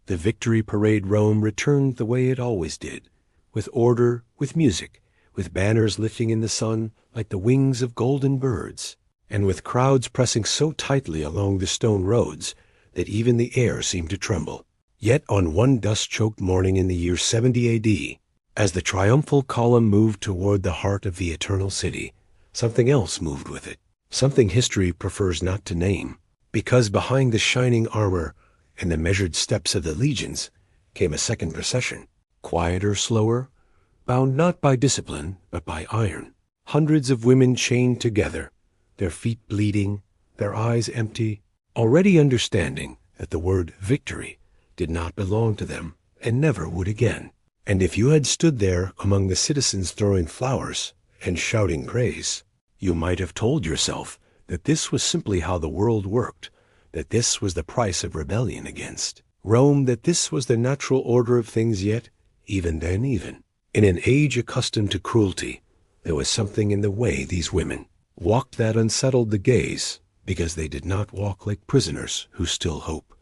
The victory parade Rome returned the way it always did, with order, with music, with banners lifting in the sun like the wings of golden birds, and with crowds pressing so tightly along the stone roads that even the air seemed to tremble. Yet on one dust-choked morning in the year 70 A.D., as the triumphal column moved toward the heart of the eternal city, something else moved with it, something history prefers not to name, because behind the shining armor and the measured steps of the legions came a second procession, quieter, slower, bound not by discipline but by iron. Hundreds of women chained together, their feet bleeding, their eyes empty, already understanding that the word victory did not belong to them and never would again. And if you had stood there among the citizens throwing flowers and shouting praise, you might have told yourself that this was simply how the world worked, that this was the price of rebellion against Rome, that this was the natural order of things. Yet, even then, even in an age accustomed to cruelty, there was something in the way these women walked that unsettled the gaze, because they did not walk like prisoners who still hope,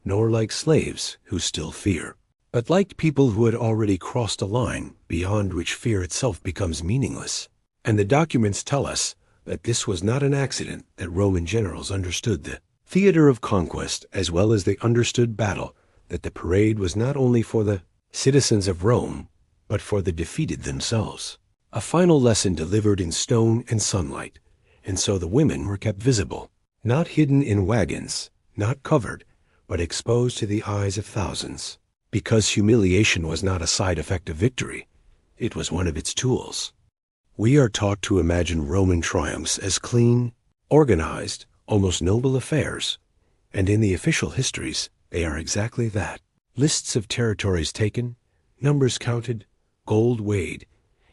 nor like slaves who still fear, but like people who had already crossed a line beyond which fear itself becomes meaningless. And the documents tell us that this was not an accident that Roman generals understood the theater of conquest as well as they understood battle, that the parade was not only for the citizens of Rome, but for the defeated themselves. A final lesson delivered in stone and sunlight, and so the women were kept visible, not hidden in wagons, not covered, but exposed to the eyes of thousands. Because humiliation was not a side effect of victory, it was one of its tools. We are taught to imagine Roman triumphs as clean, organized, almost noble affairs, and in the official histories, they are exactly that. Lists of territories taken, numbers counted, gold weighed.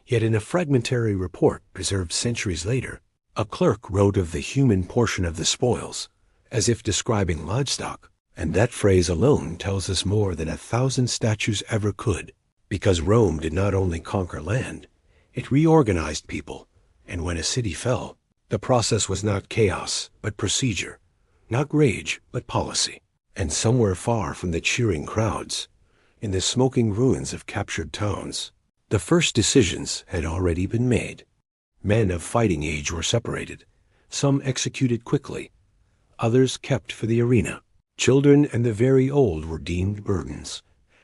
Yet in a fragmentary report preserved centuries later, a clerk wrote of the human portion of the spoils, as if describing livestock, and that phrase alone tells us more than 1,000 statues ever could, because Rome did not only conquer land, it reorganized people, and when a city fell, the process was not chaos, but procedure, not rage, but policy. And somewhere far from the cheering crowds, in the smoking ruins of captured towns, the first decisions had already been made. Men of fighting age were separated, some executed quickly, others kept for the arena. Children and the very old were deemed burdens.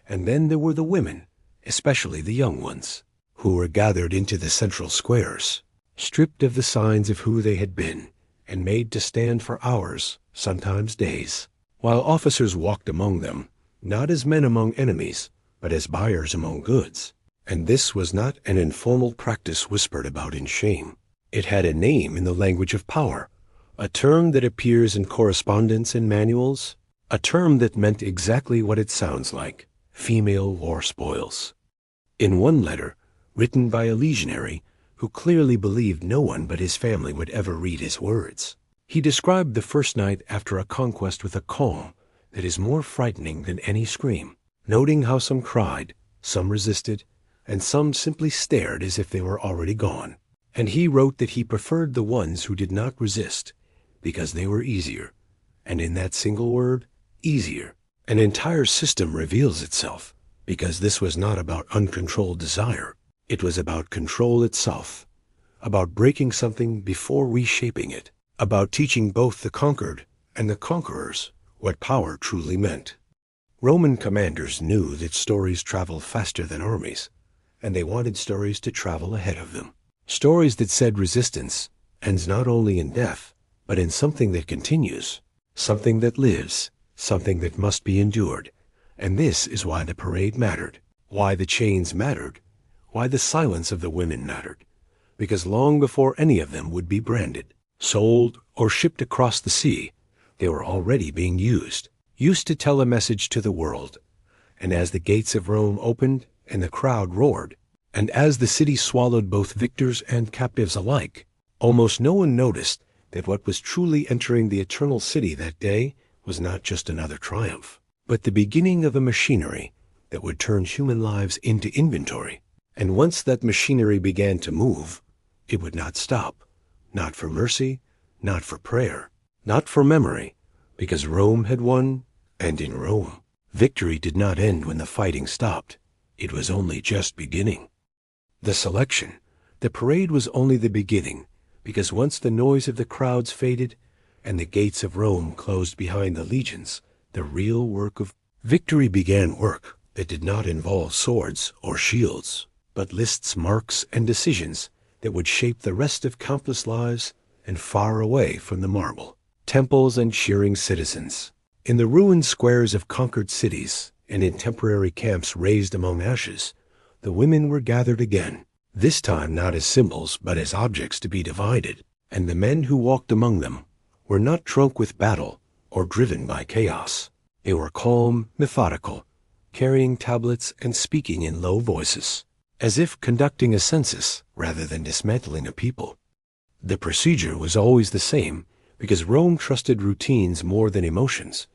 And then there were the women, especially the young ones, who were gathered into the central squares, stripped of the signs of who they had been, and made to stand for hours, sometimes days, while officers walked among them, not as men among enemies, but as buyers among goods. And this was not an informal practice whispered about in shame. It had a name in the language of power, a term that appears in correspondence and manuals, a term that meant exactly what it sounds like: female war spoils. In one letter, written by a legionary who clearly believed no one but his family would ever read his words, he described the first night after a conquest with a calm that is more frightening than any scream, noting how some cried, some resisted, and some simply stared as if they were already gone. And he wrote that he preferred the ones who did not resist, because they were easier. And in that single word, easier, an entire system reveals itself, because this was not about uncontrolled desire. It was about control itself, about breaking something before reshaping it, about teaching both the conquered and the conquerors what power truly meant. Roman commanders knew that stories travel faster than armies, and they wanted stories to travel ahead of them. Stories that said resistance ends not only in death, but in something that continues, something that lives, something that must be endured. And this is why the parade mattered, why the chains mattered, why the silence of the women mattered, because long before any of them would be branded, sold, or shipped across the sea, they were already being used to tell a message to the world. And as the gates of Rome opened and the crowd roared, and as the city swallowed both victors and captives alike, almost no one noticed that what was truly entering the eternal city that day was not just another triumph, but the beginning of a machinery that would turn human lives into inventory. And once that machinery began to move, it would not stop, not for mercy, not for prayer, not for memory, because Rome had won, and in Rome, Victory did not end when the fighting stopped. It was only just beginning. The selection, the parade was only the beginning, because once the noise of the crowds faded and the gates of Rome closed behind the legions, the real work of victory began, work that did not involve swords or shields, but lists, marks, and decisions that would shape the rest of countless lives and far away from the marble, temples and cheering citizens. In the ruined squares of conquered cities and in temporary camps raised among ashes, the women were gathered again, this time not as symbols but as objects to be divided, and the men who walked among them were not drunk with battle or driven by chaos. They were calm, methodical, carrying tablets and speaking in low voices, as if conducting a census rather than dismantling a people. The procedure was always the same because Rome trusted routines more than emotions,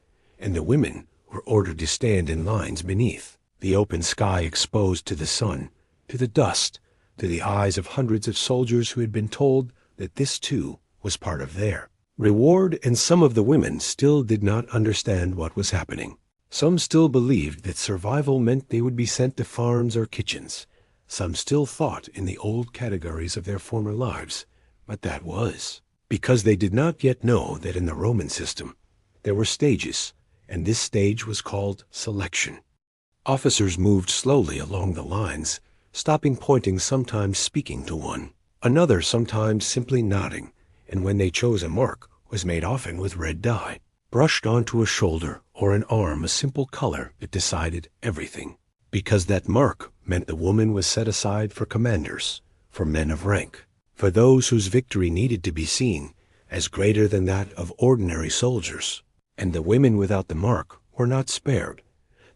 and the women were ordered to stand in lines beneath, the open sky exposed to the sun, to the dust, to the eyes of hundreds of soldiers who had been told that this too was part of their reward, and some of the women still did not understand what was happening. Some still believed that survival meant they would be sent to farms or kitchens. Some still thought in the old categories of their former lives, but that was because they did not yet know that in the Roman system there were stages, and this stage was called selection. Officers moved slowly along the lines, stopping, pointing, sometimes speaking to one another, sometimes simply nodding, and when they chose a mark, was made often with red dye, brushed onto a shoulder or an arm, a simple color that decided everything, because that mark meant the woman was set aside for commanders, for men of rank, for those whose victory needed to be seen as greater than that of ordinary soldiers. And the women without the mark were not spared.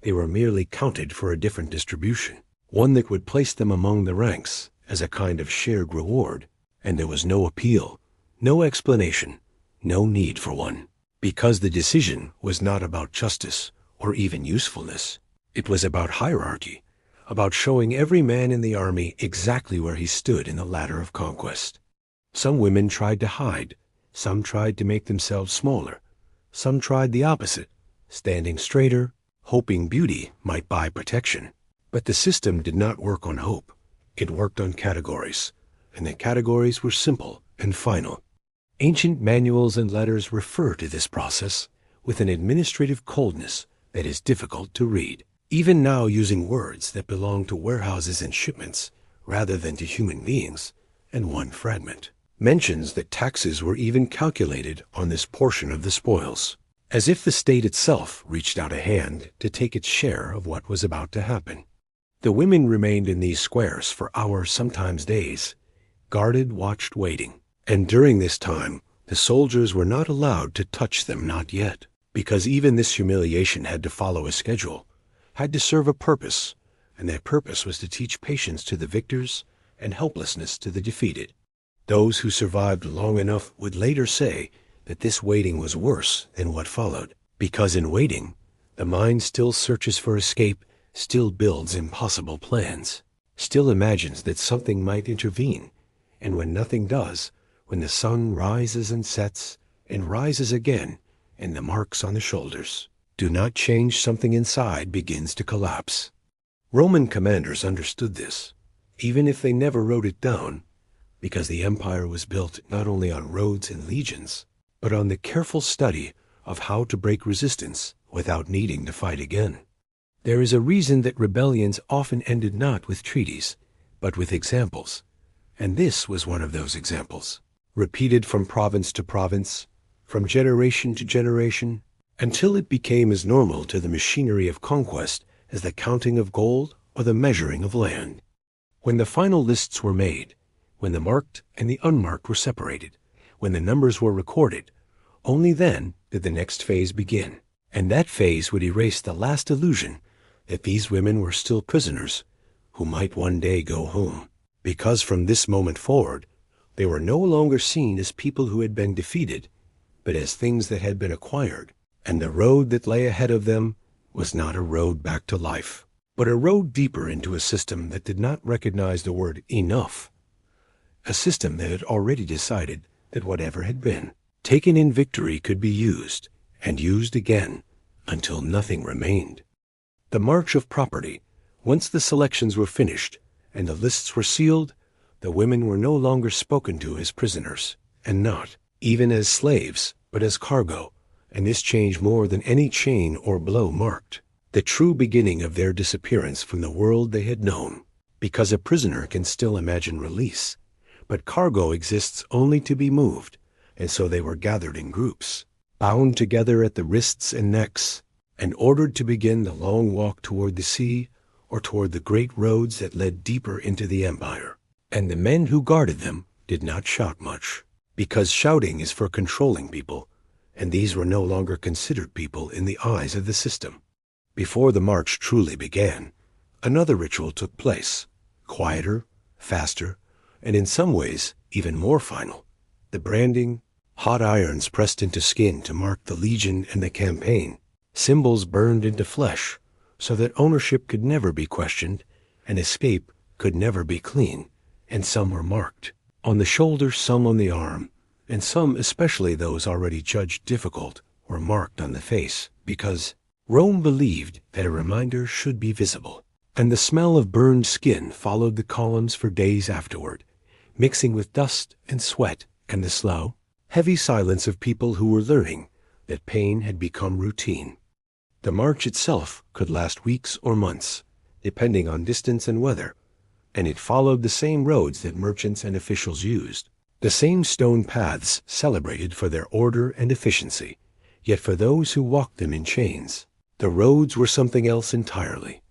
They were merely counted for a different distribution, one that would place them among the ranks as a kind of shared reward, and there was no appeal, no explanation, no need for one, because the decision was not about justice or even usefulness. It was about hierarchy, about showing every man in the army exactly where he stood in the ladder of conquest. Some women tried to hide, some tried to make themselves smaller, some tried the opposite, standing straighter, hoping beauty might buy protection. But the system did not work on hope. It worked on categories, and the categories were simple and final. Ancient manuals and letters refer to this process with an administrative coldness that is difficult to read, even now using words that belong to warehouses and shipments rather than to human beings, and one fragment mentions that taxes were even calculated on this portion of the spoils, as if the state itself reached out a hand to take its share of what was about to happen. The women remained in these squares for hours, sometimes days, guarded, watched, waiting. And during this time, the soldiers were not allowed to touch them, not yet, because even this humiliation had to follow a schedule, had to serve a purpose, and that purpose was to teach patience to the victors and helplessness to the defeated. Those who survived long enough would later say that this waiting was worse than what followed, because in waiting, the mind still searches for escape, still builds impossible plans, still imagines that something might intervene, and when nothing does, when the sun rises and sets and rises again, and the marks on the shoulders do not change, something inside begins to collapse. Roman commanders understood this, even if they never wrote it down, because the empire was built not only on roads and legions, but on the careful study of how to break resistance without needing to fight again. There is a reason that rebellions often ended not with treaties, but with examples, and this was one of those examples, repeated from province to province, from generation to generation, until it became as normal to the machinery of conquest as the counting of gold or the measuring of land. When the final lists were made, when the marked and the unmarked were separated, when the numbers were recorded, only then did the next phase begin, and that phase would erase the last illusion that these women were still prisoners who might one day go home, because from this moment forward, they were no longer seen as people who had been defeated, but as things that had been acquired, and the road that lay ahead of them was not a road back to life, but a road deeper into a system that did not recognize the word enough, a system that had already decided that whatever had been taken in victory could be used, and used again, until nothing remained. The march of property. Once the selections were finished and the lists were sealed, the women were no longer spoken to as prisoners, and not even as slaves, but as cargo, and this change more than any chain or blow marked the true beginning of their disappearance from the world they had known, because a prisoner can still imagine release, but cargo exists only to be moved, and so they were gathered in groups, bound together at the wrists and necks, and ordered to begin the long walk toward the sea or toward the great roads that led deeper into the empire. And the men who guarded them did not shout much, because shouting is for controlling people, and these were no longer considered people in the eyes of the system. Before the march truly began, another ritual took place, quieter, faster, and in some ways even more final. The branding, hot irons pressed into skin to mark the legion and the campaign, symbols burned into flesh so that ownership could never be questioned and escape could never be clean, and some were marked on the shoulder, some on the arm, and some, especially those already judged difficult, were marked on the face, because Rome believed that a reminder should be visible, and the smell of burned skin followed the columns for days afterward, mixing with dust and sweat and the slow, heavy silence of people who were learning that pain had become routine. The march itself could last weeks or months, depending on distance and weather, and it followed the same roads that merchants and officials used, the same stone paths celebrated for their order and efficiency, yet for those who walked them in chains, the roads were something else entirely,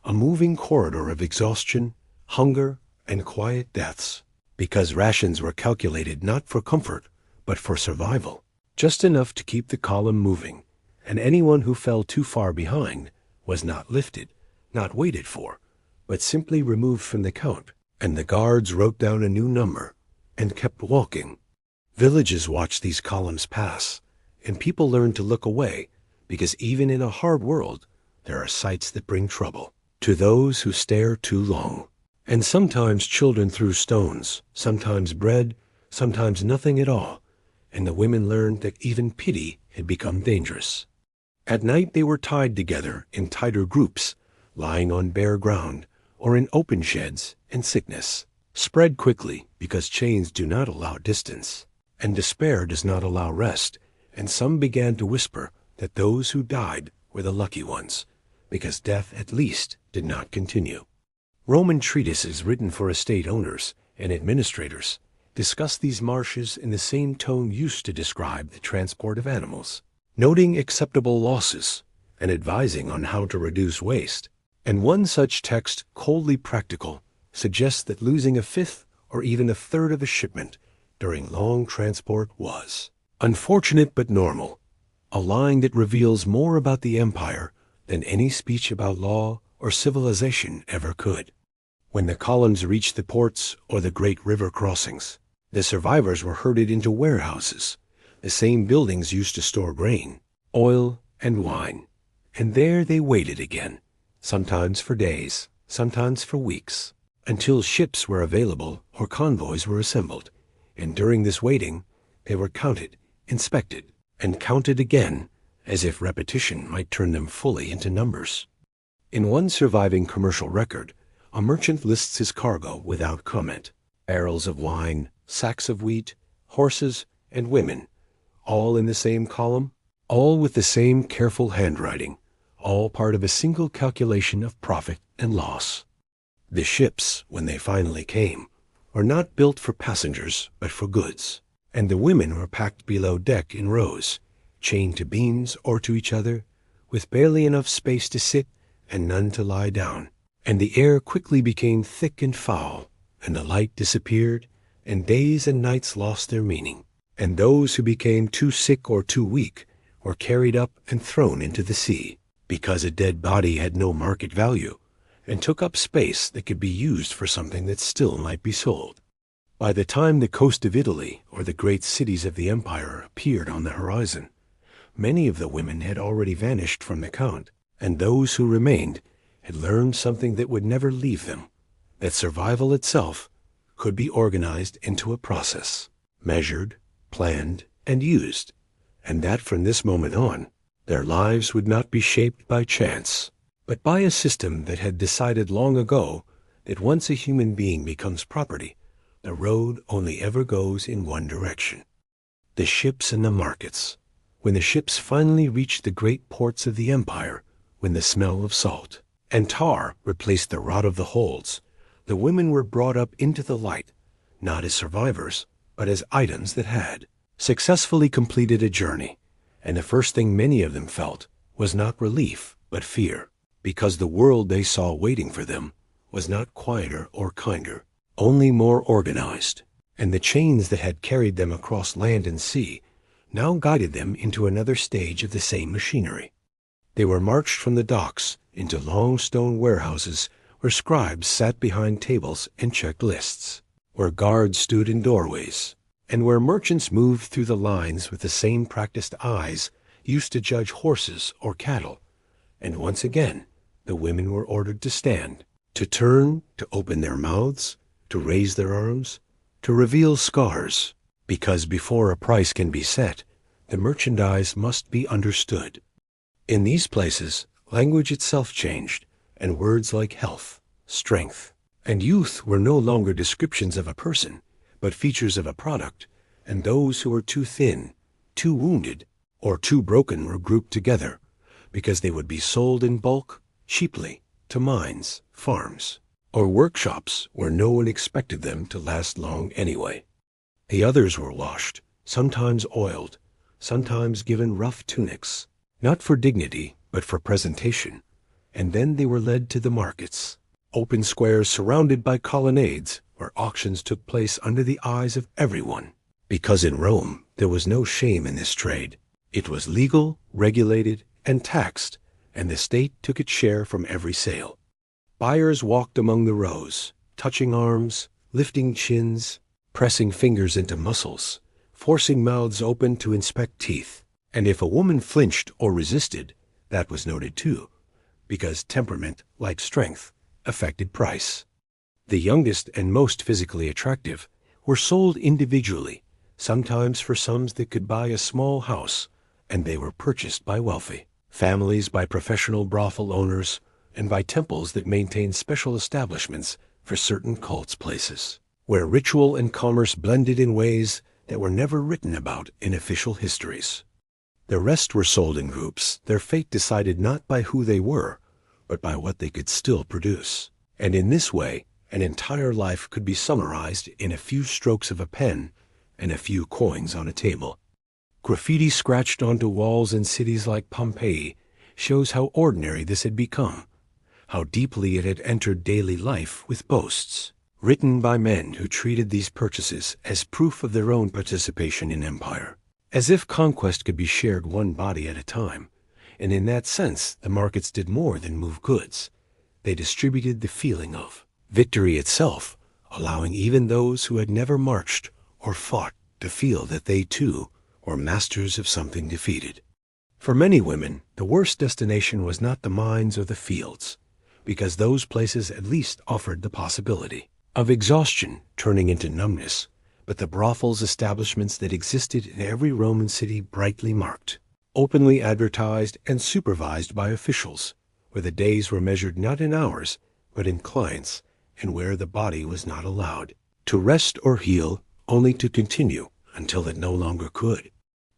a moving corridor of exhaustion, hunger, and quiet deaths, because rations were calculated not for comfort, but for survival, just enough to keep the column moving, and anyone who fell too far behind was not lifted, not waited for, but simply removed from the count, and the guards wrote down a new number and kept walking. Villages watched these columns pass, and people learned to look away, because even in a hard world, there are sights that bring trouble to those who stare too long. And sometimes children threw stones, sometimes bread, sometimes nothing at all, and the women learned that even pity had become dangerous. At night they were tied together in tighter groups, lying on bare ground, or in open sheds, and sickness spread quickly because chains do not allow distance, and despair does not allow rest, and some began to whisper that those who died were the lucky ones, because death at least did not continue. Roman treatises written for estate owners and administrators discussed these marshes in the same tone used to describe the transport of animals, noting acceptable losses and advising on how to reduce waste. And one such text, coldly practical, suggests that losing a fifth or even a third of a shipment during long transport was unfortunate but normal, a line that reveals more about the empire than any speech about law or civilization ever could. When the columns reached the ports or the great river crossings, the survivors were herded into warehouses, the same buildings used to store grain, oil, and wine, and there they waited again, sometimes for days, sometimes for weeks, until ships were available or convoys were assembled, and during this waiting they were counted, inspected, and counted again, as if repetition might turn them fully into numbers. In one surviving commercial record, a merchant lists his cargo without comment: barrels of wine, sacks of wheat, horses, and women, all in the same column, all with the same careful handwriting, all part of a single calculation of profit and loss. The ships, when they finally came, were not built for passengers but for goods, and the women were packed below deck in rows, chained to beams or to each other, with barely enough space to sit and none to lie down. And the air quickly became thick and foul, and the light disappeared, and days and nights lost their meaning. And those who became too sick or too weak were carried up and thrown into the sea, because a dead body had no market value, and took up space that could be used for something that still might be sold. By the time the coast of Italy or the great cities of the empire appeared on the horizon, many of the women had already vanished from the count, and those who remained had learned something that would never leave them, that survival itself could be organized into a process, measured, planned, and used, and that from this moment on, their lives would not be shaped by chance, but by a system that had decided long ago that once a human being becomes property, the road only ever goes in one direction. The ships and the markets. When the ships finally reached the great ports of the empire, when the smell of salt and tar replaced the rot of the holds, the women were brought up into the light, not as survivors, but as items that had successfully completed a journey. And the first thing many of them felt was not relief, but fear, because the world they saw waiting for them was not quieter or kinder, only more organized, and the chains that had carried them across land and sea now guided them into another stage of the same machinery. They were marched from the docks into long stone warehouses where scribes sat behind tables and checked lists, where guards stood in doorways, and where merchants moved through the lines with the same practiced eyes used to judge horses or cattle. And once again, the women were ordered to stand, to turn, to open their mouths, to raise their arms, to reveal scars, because before a price can be set, the merchandise must be understood. In these places, language itself changed, and words like health, strength, and youth were no longer descriptions of a person, but features of a product, and those who were too thin, too wounded, or too broken were grouped together, because they would be sold in bulk, cheaply, to mines, farms, or workshops where no one expected them to last long anyway. The others were washed, sometimes oiled, sometimes given rough tunics, not for dignity, but for presentation, and then they were led to the markets, open squares surrounded by colonnades where auctions took place under the eyes of everyone, because in Rome there was no shame in this trade. It was legal, regulated, and taxed, and the state took its share from every sale. Buyers walked among the rows, touching arms, lifting chins, pressing fingers into muscles, forcing mouths open to inspect teeth, and if a woman flinched or resisted, that was noted too, because temperament, like strength, affected price. The youngest and most physically attractive were sold individually, sometimes for sums that could buy a small house, and they were purchased by wealthy families, by professional brothel owners, and by temples that maintained special establishments for certain cults places, where ritual and commerce blended in ways that were never written about in official histories. The rest were sold in groups, their fate decided not by who they were, but by what they could still produce. And in this way, an entire life could be summarized in a few strokes of a pen and a few coins on a table. Graffiti scratched onto walls in cities like Pompeii shows how ordinary this had become, how deeply it had entered daily life with boasts, written by men who treated these purchases as proof of their own participation in empire, as if conquest could be shared one body at a time, and in that sense the markets did more than move goods. They distributed the feeling of victory itself, allowing even those who had never marched or fought to feel that they too were masters of something defeated. For many women, the worst destination was not the mines or the fields, because those places at least offered the possibility of exhaustion turning into numbness, but the brothels establishments that existed in every Roman city, brightly marked, openly advertised, and supervised by officials, where the days were measured not in hours, but in clients, and where the body was not allowed to rest or heal, only to continue until it no longer could.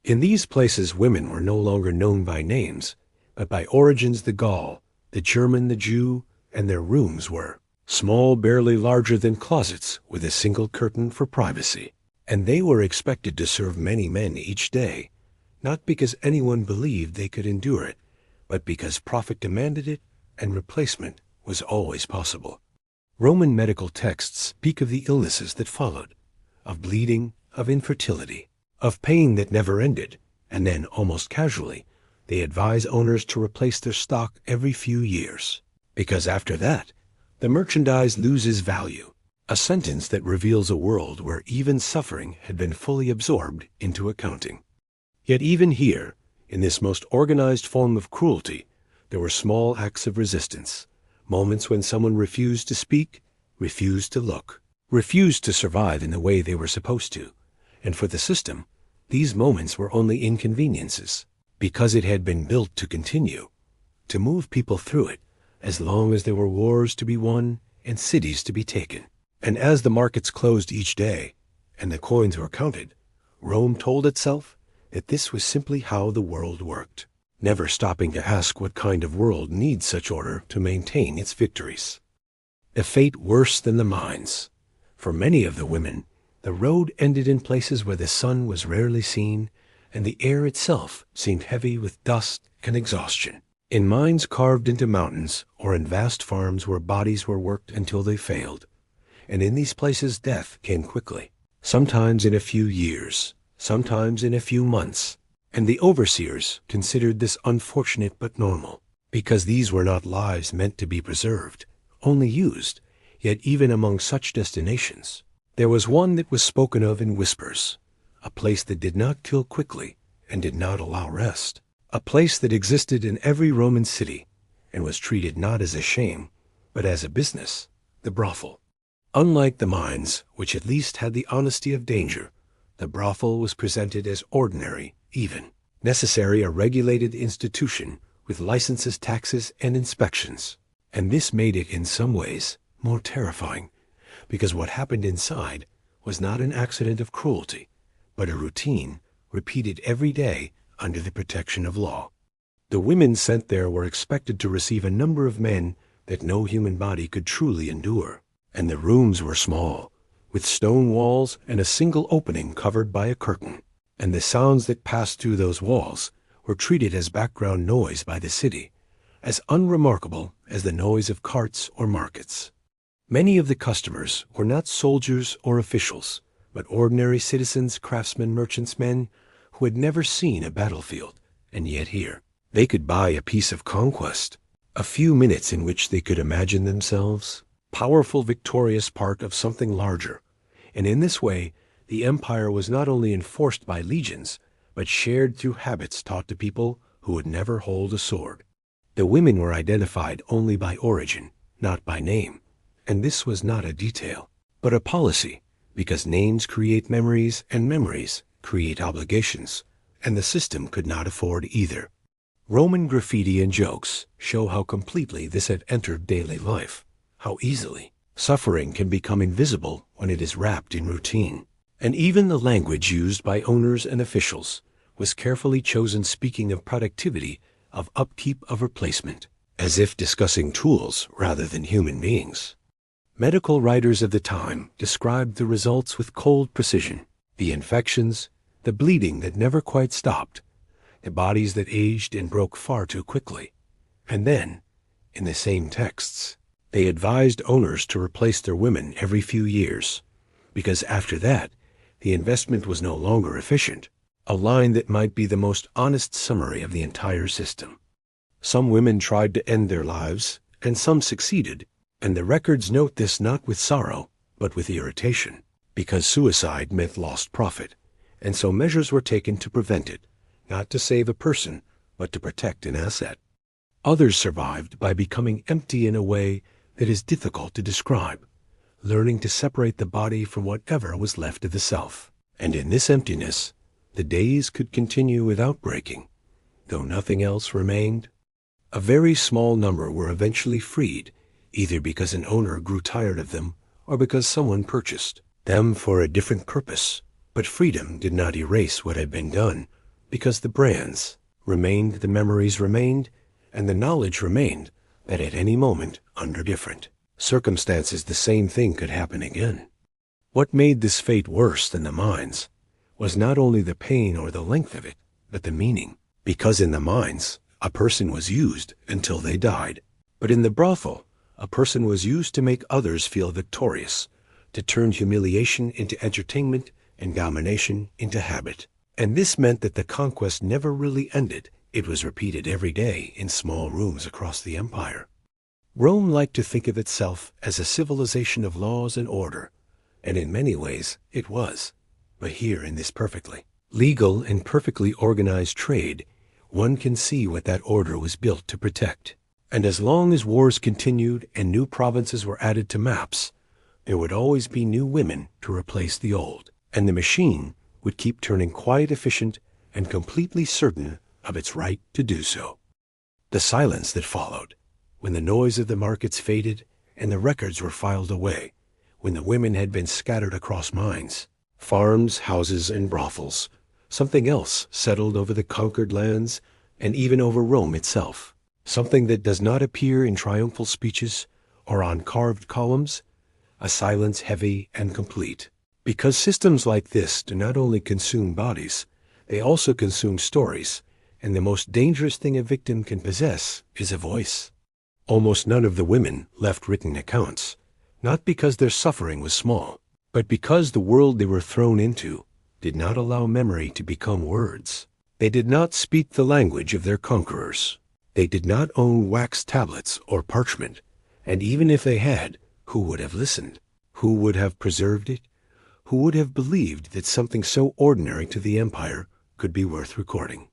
In these places women were no longer known by names, but by origins: the Gaul, the German, the Jew, and their rooms were small, barely larger than closets, with a single curtain for privacy. And they were expected to serve many men each day, not because anyone believed they could endure it, but because profit demanded it and replacement was always possible. Roman medical texts speak of the illnesses that followed, of bleeding, of infertility, of pain that never ended, and then, almost casually, they advise owners to replace their stock every few years, because after that, the merchandise loses value, a sentence that reveals a world where even suffering had been fully absorbed into accounting. Yet even here, in this most organized form of cruelty, there were small acts of resistance, moments when someone refused to speak, refused to look, refused to survive in the way they were supposed to. And for the system, these moments were only inconveniences, because it had been built to continue. To move people through it, as long as there were wars to be won and cities to be taken. And as the markets closed each day, and the coins were counted, Rome told itself that this was simply how the world worked, never stopping to ask what kind of world needs such order to maintain its victories. A fate worse than the mines. For many of the women, the road ended in places where the sun was rarely seen, and the air itself seemed heavy with dust and exhaustion. In mines carved into mountains, or in vast farms where bodies were worked until they failed. And in these places death came quickly, sometimes in a few years, sometimes in a few months. And the overseers considered this unfortunate but normal, because these were not lives meant to be preserved, only used. Yet even among such destinations, there was one that was spoken of in whispers, a place that did not kill quickly and did not allow rest, a place that existed in every Roman city and was treated not as a shame, but as a business, the brothel. Unlike the mines, which at least had the honesty of danger, the brothel was presented as ordinary, even necessary, a regulated institution with licenses, taxes, and inspections. And this made it in some ways more terrifying, because what happened inside was not an accident of cruelty, but a routine repeated every day under the protection of law. The women sent there were expected to receive a number of men that no human body could truly endure, and the rooms were small, with stone walls and a single opening covered by a curtain, and the sounds that passed through those walls were treated as background noise by the city, as unremarkable as the noise of carts or markets. Many of the customers were not soldiers or officials, but ordinary citizens, craftsmen, merchants, men who had never seen a battlefield, and yet here they could buy a piece of conquest, a few minutes in which they could imagine themselves powerful, victorious part of something larger. And in this way, the empire was not only enforced by legions, but shared through habits taught to people who would never hold a sword. The women were identified only by origin, not by name. And this was not a detail, but a policy, because names create memories and memories create obligations, and the system could not afford either. Roman graffiti and jokes show how completely this had entered daily life, how easily suffering can become invisible when it is wrapped in routine. And even the language used by owners and officials was carefully chosen, speaking of productivity, of upkeep, of replacement, as if discussing tools rather than human beings. Medical writers of the time described the results with cold precision: the infections, the bleeding that never quite stopped, the bodies that aged and broke far too quickly. And then, in the same texts, they advised owners to replace their women every few years, because after that, the investment was no longer efficient, a line that might be the most honest summary of the entire system. Some women tried to end their lives, and some succeeded, and the records note this not with sorrow, but with irritation, because suicide meant lost profit, and so measures were taken to prevent it, not to save a person, but to protect an asset. Others survived by becoming empty in a way that is difficult to describe, learning to separate the body from whatever was left of the self. And in this emptiness, the days could continue without breaking, though nothing else remained. A very small number were eventually freed, either because an owner grew tired of them or because someone purchased them for a different purpose. But freedom did not erase what had been done, because the brands remained, the memories remained, and the knowledge remained that at any moment, under different circumstances, the same thing could happen again. What made this fate worse than the mines was not only the pain or the length of it, but the meaning, because in the mines, a person was used until they died. But in the brothel, a person was used to make others feel victorious, to turn humiliation into entertainment and domination into habit. And this meant that the conquest never really ended. It was repeated every day in small rooms across the empire. Rome liked to think of itself as a civilization of laws and order, and in many ways it was. But here in this perfectly legal and perfectly organized trade, one can see what that order was built to protect. And as long as wars continued and new provinces were added to maps, there would always be new women to replace the old, and the machine would keep turning quite efficient and completely certain of its right to do so. The silence that followed, when the noise of the markets faded and the records were filed away, when the women had been scattered across mines, farms, houses, and brothels, something else settled over the conquered lands and even over Rome itself, something that does not appear in triumphal speeches or on carved columns, a silence heavy and complete. Because systems like this do not only consume bodies, they also consume stories, and the most dangerous thing a victim can possess is a voice. Almost none of the women left written accounts, not because their suffering was small, but because the world they were thrown into did not allow memory to become words. They did not speak the language of their conquerors. They did not own wax tablets or parchment, and even if they had, who would have listened? Who would have preserved it? Who would have believed that something so ordinary to the empire could be worth recording?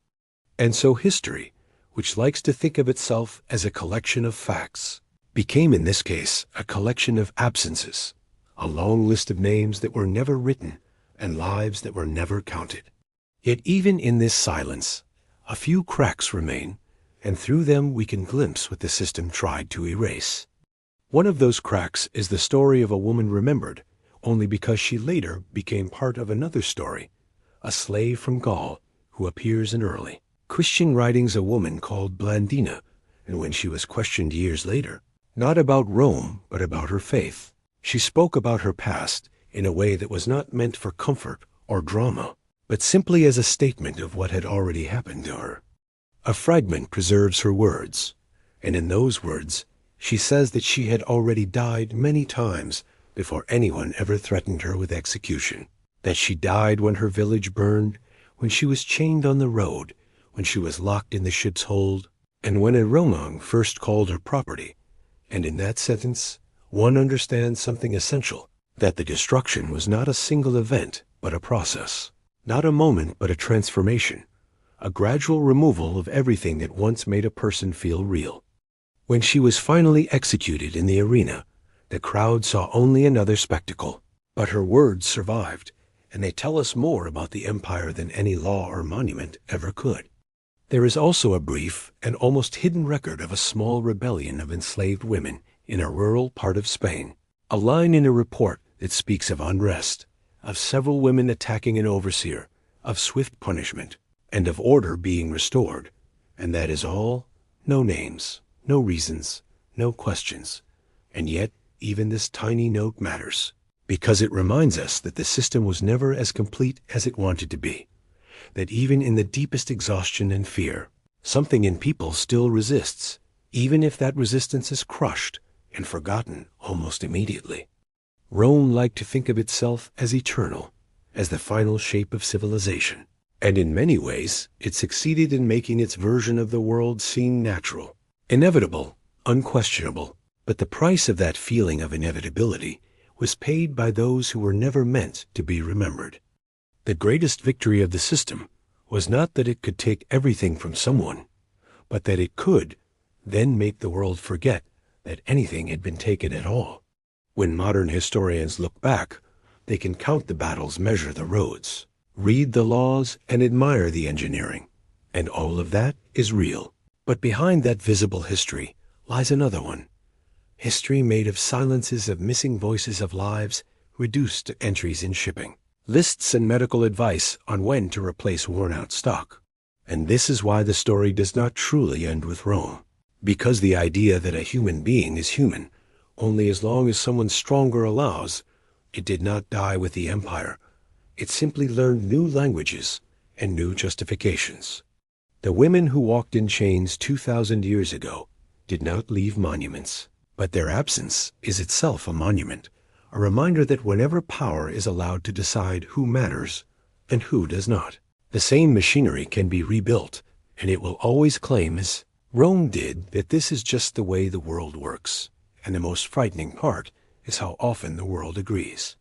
And so history, which likes to think of itself as a collection of facts, became in this case a collection of absences, a long list of names that were never written and lives that were never counted. Yet even in this silence, a few cracks remain, and through them we can glimpse what the system tried to erase. One of those cracks is the story of a woman remembered only because she later became part of another story, a slave from Gaul who appears in early Christian writings, a woman called Blandina, and when she was questioned years later, not about Rome, but about her faith, she spoke about her past in a way that was not meant for comfort or drama, but simply as a statement of what had already happened to her. A fragment preserves her words, and in those words, she says that she had already died many times before anyone ever threatened her with execution, that she died when her village burned, when she was chained on the road, when she was locked in the ship's hold, and when a Romang first called her property. And in that sentence, one understands something essential, that the destruction was not a single event, but a process, not a moment, but a transformation, a gradual removal of everything that once made a person feel real. When she was finally executed in the arena, the crowd saw only another spectacle, but her words survived, and they tell us more about the empire than any law or monument ever could. There is also a brief and almost hidden record of a small rebellion of enslaved women in a rural part of Spain, a line in a report that speaks of unrest, of several women attacking an overseer, of swift punishment, and of order being restored. And that is all. No names, no reasons, no questions. And yet, even this tiny note matters, because it reminds us that the system was never as complete as it wanted to be, that even in the deepest exhaustion and fear, something in people still resists, even if that resistance is crushed and forgotten almost immediately. Rome liked to think of itself as eternal, as the final shape of civilization, and in many ways it succeeded in making its version of the world seem natural, inevitable, unquestionable. But the price of that feeling of inevitability was paid by those who were never meant to be remembered. The greatest victory of the system was not that it could take everything from someone, but that it could then make the world forget that anything had been taken at all. When modern historians look back, they can count the battles, measure the roads, read the laws, and admire the engineering, and all of that is real. But behind that visible history lies another one. History made of silences, of missing voices, of lives reduced to entries in shipping, lists and medical advice on when to replace worn-out stock. And this is why the story does not truly end with Rome, because the idea that a human being is human only as long as someone stronger allows, it did not die with the empire. It simply learned new languages and new justifications. The women who walked in chains 2,000 years ago did not leave monuments. But their absence is itself a monument, a reminder that whenever power is allowed to decide who matters and who does not, the same machinery can be rebuilt, and it will always claim, as Rome did, that this is just the way the world works. And the most frightening part is how often the world agrees.